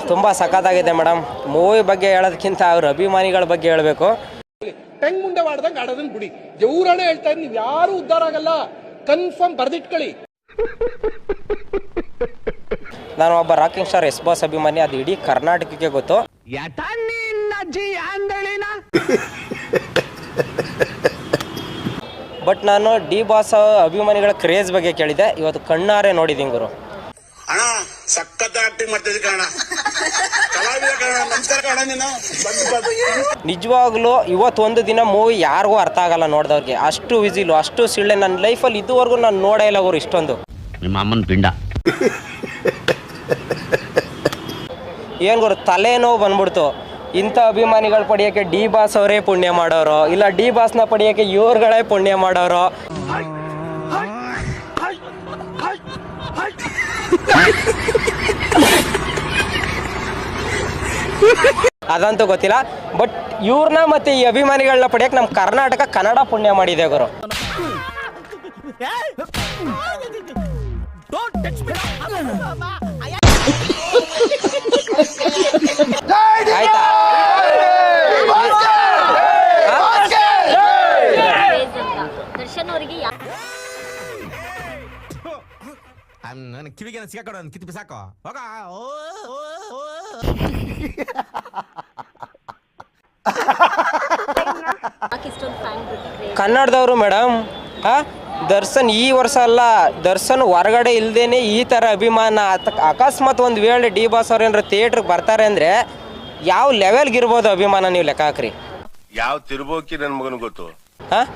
ತುಂಬ ಸಖತ್ತಾಗಿದೆ madam. Movie ಬಗ್ಗೆ ಹೇಳೋದಕ್ಕಿಂತ ಅವ್ರ ಅಭಿಮಾನಿಗಳ ಬಗ್ಗೆ ಹೇಳಬೇಕು. ಟೆಂಗ್ ಮುಂದೆ ಮಾಡ್ದಂಗೆ ಆಡೋದನ್ನ ಬಿಡಿ. ದೇವ್ರಾಣೆ ಹೇಳ್ತಾ ಇದ್ದೀನಿ, ನೀವು ಯಾರು ಉದ್ಧಾರ ಆಗಲ್ಲ, ಕನ್ಫರ್ಮ್ ಬರ್ದಿಟ್ಕೊಳ್ಳಿ. ನಾನು ಒಬ್ಬ ರಾಕಿಂಗ್ ಸ್ಟಾರ್ ಎಸ್ ಬಾಸ್ ಅಭಿಮಾನಿ, ಅದು ಇಡೀ ಕರ್ನಾಟಕಕ್ಕೆ ಗೊತ್ತು. ಬಟ್ ನಾನು ಡಿ ಬಾಸ್ ಅಭಿಮಾನಿಗಳ ಕ್ರೇಜ್ ಬಗ್ಗೆ ಕೇಳಿದೆ, ಇವತ್ತು ಕಣ್ಣಾರೆ ನೋಡಿದ್ದೀನಿ ಗುರು. ಅಣ್ಣ ಸಖತ್ ಆಕ್ಟಿಂಗ್ ಮಾಡ್ತಿದ್ದೆ ಕಣ, ಕಲಾವಿದ ಕಣ, ನಮಸ್ಕಾರ ಕಣ. ನೀನು ನಿಜವಾಗ್ಲೂ ಇವತ್ತೊಂದು ದಿನ ಮೂವಿ ಯಾರಿಗೂ ಅರ್ಥ ಆಗಲ್ಲ ನೋಡಿದವ್ರಿಗೆ. ಅಷ್ಟು ವಿಸಿಲು, ಅಷ್ಟು ಸಿಳ್ಳೆ ನನ್ನ ಲೈಫಲ್ಲಿ ಇದುವರೆಗೂ ನಾನು ನೋಡೇ ಇಲ್ಲ ಗುರು ಇಷ್ಟೊಂದು. ನಿಮ್ಮ ಅಮ್ಮನ ಪಿಂಡ ಏನು ಗುರು ತಲೆನೋವು ಬಂದ್ಬಿಡ್ತು. ಇಂಥ ಅಭಿಮಾನಿಗಳು ಪಡೆಯೋಕ್ಕೆ ಡಿ ಬಾಸ್ ಅವರೇ ಪುಣ್ಯ ಮಾಡೋರು, ಇಲ್ಲ ಡಿ ಬಾಸ್ನ ಪಡೆಯೋಕ್ಕೆ ಇವ್ರುಗಳೇ ಪುಣ್ಯ ಮಾಡೋರು ಅದಂತೂ ಗೊತ್ತಿಲ್ಲ. ಬಟ್ ಇವ್ರನ್ನ ಮತ್ತೆ ಈ ಅಭಿಮಾನಿಗಳನ್ನ ಪಡೆಯಕ್ಕೆ ನಮ್ಮ ಕರ್ನಾಟಕ ಕನ್ನಡ ಪುಣ್ಯ ಮಾಡಿದೆ ಗುರು. ಆಯ್ತಾ? ಕಿವಿಗೆ ಸಿಕ್ಕಾಕೊಡ ಕಿತ್ತು ಬಿಸಾಕೋ ಹೋಗ. ಕನ್ನಡದವರು ಮೇಡಮ್, ದರ್ಶನ್ ಈ ವರ್ಷ ಅಲ್ಲ, ದರ್ಶನ್ ಹೊರಗಡೆ ಇಲ್ದೇನೆ ಈ ಥರ ಅಭಿಮಾನ. ಅಕಸ್ಮಾತ್ ಒಂದು ವೇಳೆ ಡಿ ಬಾಸ್ ಅವ್ರು ಏನಾರು ಥಿಯೇಟ್ರಿಗೆ ಬರ್ತಾರೆ ಅಂದರೆ ಯಾವ ಲೆವೆಲ್ಗೆ ಇರ್ಬೋದು ಅಭಿಮಾನ, ನೀವು ಲೆಕ್ಕ ಹಾಕ್ರಿ. ಯಾವ ತಿರ್ಬೋಕಿ ನನ್ನ ಮಗನ ಗೊತ್ತು. ಹಾಂ,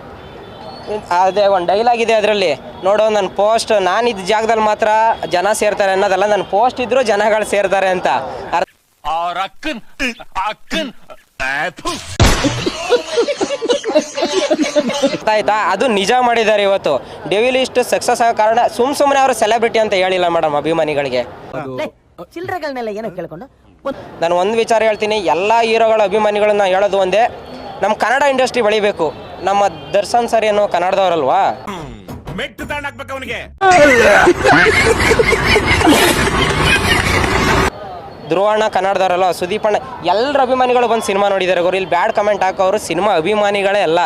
ಅದೇ ಒಂದು ಡೈಲಾಗ್ ಇದೆ ಅದರಲ್ಲಿ ನೋಡೋ, ನನ್ನ ಪೋಸ್ಟ್ ನಾನಿದ್ದ ಜಾಗದಲ್ಲಿ ಮಾತ್ರ ಜನ ಸೇರ್ತಾರೆ ಅನ್ನೋದಲ್ಲ, ನನ್ನ ಪೋಸ್ಟ್ ಇದ್ರೂ ಜನಗಳು ಸೇರ್ತಾರೆ ಅಂತ. ಆಯ್ತಾ? ಅದು ನಿಜ ಮಾಡಿದ್ದಾರೆ ಇವತ್ತು. ಡೆವಿಲ್ ಇಷ್ಟು ಸಕ್ಸಸ್ ಆಗೋ ಕಾರಣ ಸುಮ್ಮನೆ ಅವರು ಸೆಲೆಬ್ರಿಟಿ ಅಂತ ಹೇಳಿಲ್ಲ ಮೇಡಮ್ ಅಭಿಮಾನಿಗಳಿಗೆ. ಚಿಲ್ಲರೆಗಳನ್ನೆಲ್ಲ ಏನೋ ಕೇಳ್ಕೊಂಡು ನಾನು ಒಂದು ವಿಚಾರ ಹೇಳ್ತೀನಿ, ಎಲ್ಲ ಹೀರೋಗಳ ಅಭಿಮಾನಿಗಳನ್ನ ಹೇಳೋದು ಒಂದೇ, ನಮ್ಮ ಕನ್ನಡ ಇಂಡಸ್ಟ್ರಿ ಬೆಳಿಬೇಕು. ನಮ್ಮ ದರ್ಶನ್ ಸರ್ ಏನು ಕನ್ನಡದವರಲ್ವಾ? ಮೆಟ್ಟು ತಗೊಂಡಾಕ್ಬೇಕು ಅವನಿಗೆ. ಧ್ರುವಣ್ಣ ಕನ್ನಡದವರಲ್ವ, ಸುದೀಪ್ ಅಣ್ಣ, ಎಲ್ಲರ ಅಭಿಮಾನಿಗಳು ಬಂದು ಸಿನಿಮಾ ನೋಡಿದ್ದಾರೆ ಗುರು. ಇಲ್ಲಿ ಬ್ಯಾಡ್ ಕಮೆಂಟ್ ಹಾಕೋರು ಸಿನಿಮಾ ಅಭಿಮಾನಿಗಳೇ ಅಲ್ಲ.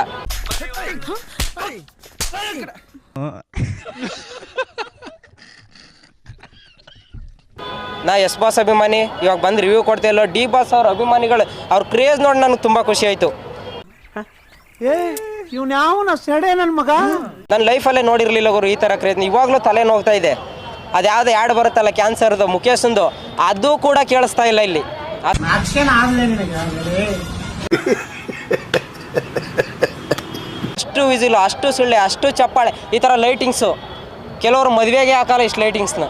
ನಾ ಎಸ್ ಬಾಸ್ ಅಭಿಮಾನಿ, ಇವಾಗ ಬಂದು ರಿವ್ಯೂ ಕೊಡ್ತಾ ಇಲ್ಲ. ಡಿ ಬಾಸ್ ಅವ್ರ ಅಭಿಮಾನಿಗಳು ಅವ್ರ ಕ್ರೇಜ್ ನೋಡಿ ನನಗೆ ತುಂಬ ಖುಷಿ ಆಯಿತು. ನನ್ನ ಲೈಫಲ್ಲೇ ನೋಡಿರಲಿಲ್ಲ ಗುರು ಈ ಥರ ಕ್ರೇಜ್. ಇವಾಗಲೂ ತಲೆ ನೋಗ್ತಾ ಇದೆ. ಅದು ಯಾವುದೇ ಆ್ಯಡ್ ಬರುತ್ತಲ್ಲ ಕ್ಯಾನ್ಸರ್ದು ಮುಖೇಶಂದು, ಅದು ಕೂಡ ಕೇಳಿಸ್ತಾ ಇಲ್ಲ ಇಲ್ಲಿ. ಅಷ್ಟು ವಿಸಿಲು, ಅಷ್ಟು ಸುಳ್ಳೆ, ಅಷ್ಟು ಚಪ್ಪಾಳೆ, ಈ ಥರ ಲೈಟಿಂಗ್ಸು. ಕೆಲವರು ಮದುವೆಗೆ ಹಾಕಲ್ಲ ಇಷ್ಟು ಲೈಟಿಂಗ್ಸ್ನ.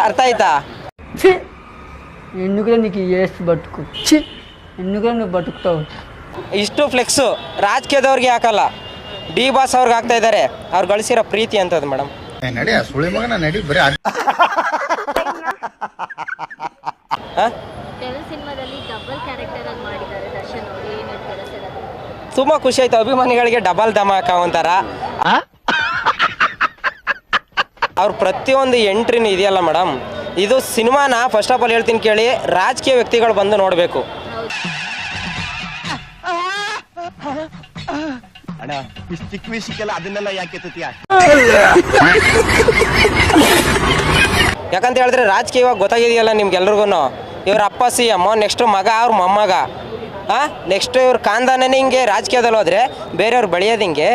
ಅರ್ಥ ಆಯ್ತಾ? ఎందుకురా నీకు ఏసు బతుకు చి ఎందుకురా నువ్వు బతుకుతావు. ಇಷ್ಟು ಫ್ಲೆಕ್ಸು ರಾಜಕೀಯದವ್ರಿಗೆ ಹಾಕಲ್ಲ, ಡಿ ಬಾಸ್ ಅವ್ರಿಗೆ ಹಾಕ್ತಾ ಇದ್ದಾರೆ. ಅವ್ರು ಗಳಿಸಿರೋ ಪ್ರೀತಿ ಅಂತದ್ದು ಮೇಡಮ್. ನಡಿ ಸುಳಿ ಮಗನ ನಡಿ ಬರೀ ತುಂಬ ಖುಷಿ ಆಯ್ತು. ಅಭಿಮಾನಿಗಳಿಗೆ ಡಬಲ್ ಧಮಾಕ ಒಂಥರ. ಅವ್ರ ಪ್ರತಿಯೊಂದು ಎಂಟ್ರಿನೂ ಇದೆಯಲ್ಲ ಮೇಡಮ್, ಇದು ಸಿನಿಮಾನ ಫಸ್ಟ್ ಆಫ್ ಆಲ್ ಹೇಳ್ತೀನಿ ಕೇಳಿ, ರಾಜಕೀಯ ವ್ಯಕ್ತಿಗಳು ಬಂದು ನೋಡಬೇಕು. ಚಿಕ್ಕ ವಿಷಯಕ್ಕೆಲ್ಲ ಅದನ್ನೆಲ್ಲ ಯಾಕೆ ಯಾಕಂತ ಹೇಳಿದ್ರೆ ರಾಜಕೀಯ ಇವಾಗ ಗೊತ್ತಾಗಿದೆಯಲ್ಲ ನಿಮ್ಗೆಲ್ರಿಗೂ. ಇವ್ರ ಅಪ್ಪ ಸಿ ಎಮ್, ನೆಕ್ಸ್ಟ್ ಮಗ ಅವ್ರ ಮೊಮ್ಮಗ, ನೆಕ್ಸ್ಟ್ ಇವ್ರ ಕಾಂದಾನೇ ಹಿಂಗೆ ರಾಜಕೀಯದಲ್ಲಿ ಹೋದ್ರೆ ಬೇರೆಯವ್ರು ಬೆಳೆಯೋದು ಹಿಂಗೆ.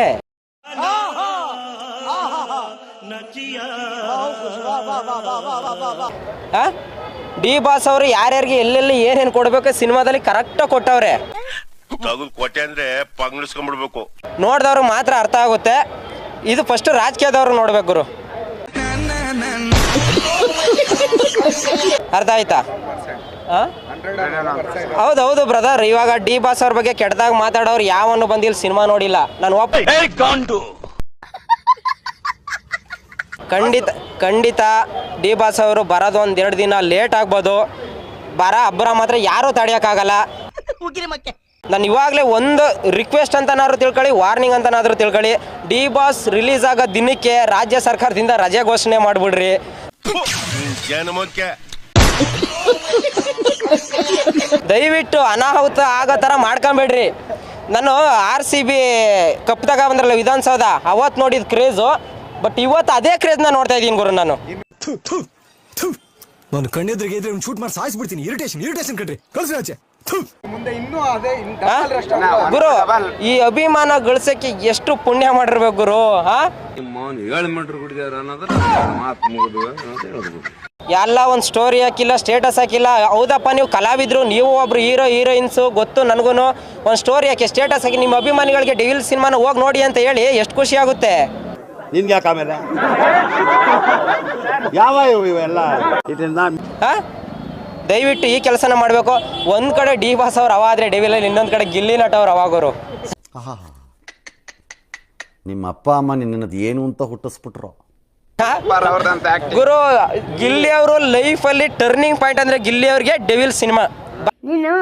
ಡಿ ಬಾಸ್ ಅವರು ಯಾರ್ಯಾರಿಗೆ ಎಲ್ಲೆಲ್ಲಿ ಏನೇನು ಕೊಡ್ಬೇಕು ಸಿನಿಮಾದಲ್ಲಿ ಕರೆಕ್ಟಾಗಿ ಕೊಟ್ಟವ್ರೆ. ಕೊಟ್ಟೆ ಅಂದ್ರೆ ಪಂಗ್ಳಿಸ್ಕೊಂಡ್ಬಿಡ್ಬೇಕು. ನೋಡಿದವ್ರು ಮಾತ್ರ ಅರ್ಥ ಆಗುತ್ತೆ. ಇದು ಫಸ್ಟ್ ರಾಜಕೀಯದವ್ರು ನೋಡ್ಬೇಕು ಗುರು. ಅರ್ಥ ಆಯ್ತಾ? ಹೌದೌದು ಬ್ರದರ್, ಇವಾಗ ಡಿ ಬಾಸ್ ಅವ್ರ ಬಗ್ಗೆ ಕೆಟ್ಟದಾಗ ಮಾತಾಡೋರು ಯಾವನು ಬಂದಿಲ್ಲ ಸಿನಿಮಾ ನೋಡಿಲ್ಲ. ನಾನು ಖಂಡಿತ ಡಿ ಬಾಸ್ ಅವರು ಬರೋದು ಒಂದೆರಡು ದಿನ ಲೇಟ್ ಆಗ್ಬೋದು. ಅಬ್ಬರ ಮಾತ್ರ ಯಾರೂ ತಡೆಯೋಕ್ಕಾಗಲ್ಲ. ನಾನು ಇವಾಗಲೇ ಒಂದು ರಿಕ್ವೆಸ್ಟ್ ಅಂತನಾದ್ರು ತಿಳ್ಕೊಳ್ಳಿ, ವಾರ್ನಿಂಗ್ ಅಂತನಾದರೂ ತಿಳ್ಕೊಳ್ಳಿ, ಡಿ ಬಾಸ್ ರಿಲೀಸ್ ಆಗೋ ದಿನಕ್ಕೆ ರಾಜ್ಯ ಸರ್ಕಾರದಿಂದ ರಜೆ ಘೋಷಣೆ ಮಾಡಿಬಿಡ್ರಿ. ದಯವಿಟ್ಟು ಅನಾಹುತ ಆಗೋ ಥರ ಮಾಡ್ಕೊಂಬೇಡ್ರಿ. ನಾನು RCB ಕಪ್ ತಗೊಂಡ್ಬಂದ್ರಲ್ಲ ವಿಧಾನಸೌಧ, ಅವತ್ತು ನೋಡಿದ ಕ್ರೇಜು, ಬಟ್ ಇವತ್ತು ಅದೇ ಕ್ರೇಜ್ನ ನೋಡ್ತಾ ಇದ್ದೀನಿ ಗುರು ನಾನು. ನಾನು ಕಣ್ಣೆದ್ರಿಗೆ ಇದ್ರೆ ಒಂದು ಶೂಟ್ ಮಾಡಿ ಸಾಯಿಸ್ಬಿಡ್ತೀನಿ. ಇರಿಟೇಷನ್ ಕಣ್ರಿ, ಕಳ್ಸಿ ಆಚೆ. ಗುರು, ಈ ಅಭಿಮಾನ ಗಳಿಸಕ್ಕೆ ಎಷ್ಟು ಪುಣ್ಯ ಮಾಡಿರ್ಬೇಕು ಗುರು. ಎಲ್ಲ ಒಂದು ಸ್ಟೋರಿ ಹಾಕಿಲ್ಲ, ಸ್ಟೇಟಸ್ ಹಾಕಿಲ್ಲ. ಹೌದಪ್ಪ, ನೀವು ಕಲಾವಿದ್ರು, ನೀವು ಒಬ್ರು ಹೀರೋಯಿನ್ಸು ಗೊತ್ತು ನನಗೂ. ಒಂದು ಸ್ಟೋರಿ ಹಾಕಿ, ಸ್ಟೇಟಸ್ ಹಾಕಿ, ನಿಮ್ಮ ಅಭಿಮಾನಿಗಳಿಗೆ ಡೆವಿಲ್ ಸಿನಿಮಾನ ಹೋಗಿ ನೋಡಿ ಅಂತ ಹೇಳಿ ಎಷ್ಟು ಖುಷಿ ಆಗುತ್ತೆ. ನಿನ್ಗೆ ಯಾಕೆ ಆಮೇಲೆ ಯಾವ ಇವೆಲ್ಲ ಇದರಿಂದ ದಯವಿಟ್ಟು ಈ ಕೆಲಸನ ಮಾಡಬೇಕು. ಒಂದು ಕಡೆ ಡಿ ಬಾಸ್ ಅವ್ರು ಅವ ಆದರೆ ಡೆವಿಲಲ್ಲಿ, ಇನ್ನೊಂದು ಕಡೆ ಗಿಲ್ಲಿ ನಟ ಅವ್ರು ಅವಾಗೋರು. ನಿಮ್ಮ ಅಪ್ಪ ಅಮ್ಮ ನಿನ್ನದು ಏನು ಅಂತ ಹುಟ್ಟಿಸ್ಬಿಟ್ರು. ಗುರು, ಗಿಲ್ಲಿ ಅವರು ಲೈಫಲ್ಲಿ ಟರ್ನಿಂಗ್ ಪಾಯಿಂಟ್ ಅಂದರೆ ಗಿಲ್ಲಿ ಅವ್ರಿಗೆ ಡೆವಿಲ್ ಸಿನಿಮಾ. ನೀನು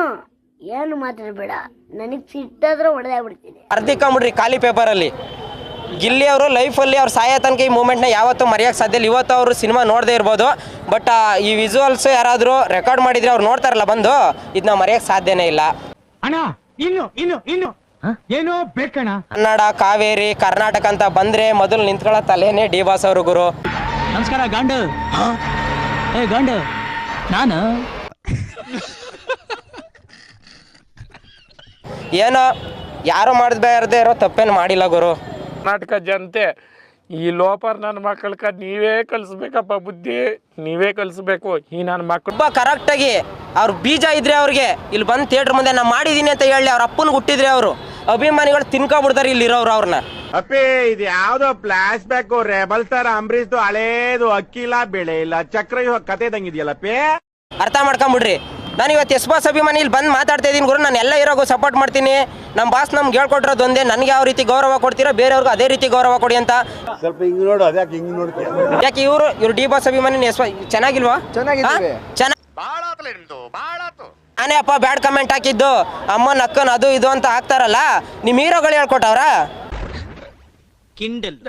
ಏನು ಮಾತಾಡಬೇಡ, ನನಗೆ ಸಿಟ್ಟಾದ್ರೆ ಹೊಡೆದಾಗ್ಬಿಡ್ತೀನಿ. ಅರ್ಧಿಕೊಂಬಿಡ್ರಿ ಖಾಲಿ ಪೇಪರಲ್ಲಿ. ಗಿಲ್ಲಿ ಅವರು ಲೈಫಲ್ಲಿ ಅವ್ರು ಸಾಯೋ ತನಕ ಈ ಮೂಮೆಂಟ್ನ ಯಾವತ್ತೂ ಮರೆಯೋಕ್ಕೆ ಸಾಧ್ಯ ಇಲ್ಲ. ಇವತ್ತು ಅವರು ಸಿನಿಮಾ ನೋಡದೇ ಇರ್ಬೋದು, ಬಟ್ ಈ ವಿಜುವಲ್ಸ್ ಯಾರಾದರೂ ರೆಕಾರ್ಡ್ ಮಾಡಿದರೆ ಅವ್ರು ನೋಡ್ತಾರಲ್ಲ ಬಂದು, ಇದನ್ನ ಮರೆಯೋಕ್ಕೆ ಸಾಧ್ಯನೇ ಇಲ್ಲ. ಏನೋ ಬೇಕಣ್ಣ. ಕನ್ನಡ, ಕಾವೇರಿ, ಕರ್ನಾಟಕ ಅಂತ ಬಂದರೆ ಮೊದಲು ನಿಂತ್ಕೊಳ್ಳೋ ತಲೆನೇ ಡಿ ಬಾಸ್ ಅವರು ಗುರು. ನಮಸ್ಕಾರ ಗಂಡು. ಗಂಡು ನಾನು ಏನೋ ಯಾರು ಮಾಡದೇ ಇರೋ ತಪ್ಪೇನು ಮಾಡಿಲ್ಲ ಗುರು. ಕರ್ನಾಟಕ ಜನತೆ ಈ ಲೋಪರ್ ನನ್ನ ಮಕ್ಕಳಕ್ಕ ನೀವೇ ಕಲಿಸ್ಬೇಕಪ್ಪ, ಬುದ್ಧಿ ನೀವೇ ಕಲಿಸ್ಬೇಕು. ಈ ನನ್ನ ಮಕ್ಕಳು ತುಂಬ ಕರೆಕ್ಟಾಗಿ ಅವ್ರ ಬೀಜ ಇದ್ರೆ ಅವ್ರಿಗೆ ಇಲ್ಲಿ ಬಂದು ಥಿಯೇಟ್ರ್ ಮುಂದೆ ನಾನು ಮಾಡಿದ್ದೀನಿ ಅಂತ ಹೇಳಿ ಅವ್ರ ಅಪ್ಪನ ಹುಟ್ಟಿದ್ರೆ ಅವರು ಅಭಿಮಾನಿಗಳು ತಿನ್ಕೊಬಿಡ್ತಾರೆ ಇಲ್ಲಿರೋರು ಅವ್ರನ್ನ. ಅಪ್ಪಿ ಇದು ಯಾವ್ದೋ ಫ್ಲಾಶ್ ಬ್ಯಾಕ್ ರೆಬಲ್ ತರ ಅಂಬರೀಶ್ದು ಹಳೇದು ಅಕ್ಕಿಲ್ಲ ಬೆಳೆ ಇಲ್ಲ ಚಕ್ರ ಕತೆ ಇದಂಗಿದೆಯಲ್ಲಪ್ಪಿ. ಅರ್ಥ ಮಾಡ್ಕೊಂಬಿಡ್ರಿ. ನಾನು ಇವತ್ತು ಎಸ್ ಬಾಸ್ ಅಭಿಮಾನಿ ಇಲ್ಲಿ ಬಂದು ಮಾತಾಡ್ತಾ ಇದ್ದೀನಿ ಗುರು. ನಾನು ಎಲ್ಲ ಹೀರೋಗೂ ಸಪೋರ್ಟ್ ಮಾಡ್ತೀನಿ. ನಮ್ಮ ಬಾಸ್ ನಮ್ಗೆ ಹೇಳ್ಕೊಟ್ಟಿರೋದು ಒಂದೇ, ನನಗೆ ಯಾವ ರೀತಿ ಗೌರವ ಕೊಡ್ತೀರೋ ಬೇರೆಯವ್ರಿಗೂ ಅದೇ ರೀತಿ ಗೌರವ ಕೊಡಿ ಅಂತ. ಸ್ವಲ್ಪ ಹಿಂಗೆ ನೋಡು, ಅದ್ಯಾಕೆ ಹಿಂಗೆ ನೋಡ್ತೀಯ? ಯಾಕೆ ಇವರು ಡಿ ಬಾಸ್ ಅಭಿಮಾನಿ ಚೆನ್ನಾಗಿಲ್ವಾ? ನಾನೇ ಅಪ್ಪ ಬ್ಯಾಡ್ ಕಮೆಂಟ್ ಹಾಕಿದ್ದು, ಅಮ್ಮನ ಅಕ್ಕನ್ ಅದು ಇದು ಅಂತ ಹಾಕ್ತಾರಲ್ಲ, ನಿಮ್ಮ ಹೀರೋಗಳು ಹೇಳ್ಕೊಟ್ಟವ್ರ? ಕಿಂಡಲ್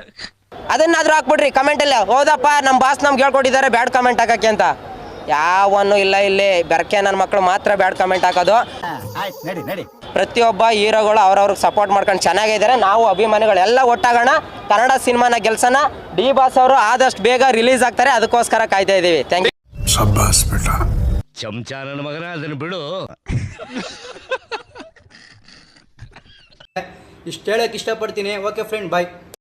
ಅದನ್ನಾದ್ರೂ ಹಾಕ್ಬಿಡ್ರಿ ಕಮೆಂಟಲ್ಲಿ. ಹೌದಪ್ಪ, ನಮ್ಮ ಬಾಸ್ ನಮ್ಗೆ ಹೇಳ್ಕೊಟ್ಟಿದ್ದಾರೆ ಬ್ಯಾಡ್ ಕಮೆಂಟ್ ಹಾಕಕ್ಕೆ ಅಂತ. ಯಾವನ್ನು ಇಲ್ಲ, ಇಲ್ಲಿ ಬೆರಕೆ ನನ್ನ ಮಕ್ಕಳು ಮಾತ್ರ ಬ್ಯಾಡ್ ಕಮೆಂಟ್ ಹಾಕೋದು. ಪ್ರತಿಯೊಬ್ಬ ಹೀರೋಗಳು ಅವ್ರವ್ರಿಗೆ ಸಪೋರ್ಟ್ ಮಾಡ್ಕೊಂಡು ಚೆನ್ನಾಗಿದ್ದಾರೆ. ನಾವು ಅಭಿಮಾನಿಗಳೆಲ್ಲ ಒಟ್ಟಾಗೋಣ, ಕನ್ನಡ ಸಿನಿಮಾನ ಗೆಲ್ಸೋಣ. ಡಿ ಬಾಸ್ ಅವರು ಆದಷ್ಟು ಬೇಗ ರಿಲೀಸ್ ಆಗ್ತಾರೆ, ಅದಕ್ಕೋಸ್ಕರ ಕಾಯ್ತಾ ಇದ್ದೀವಿ. Thank you. ಚಮಚ ನನ್ನ ಮಗನ, ಅದನ್ನು ಬಿಡು. ಇಷ್ಟು ಹೇಳಕ್ಕೆ ಇಷ್ಟಪಡ್ತೀನಿ. ಓಕೆ ಫ್ರೆಂಡ್, ಬಾಯ್.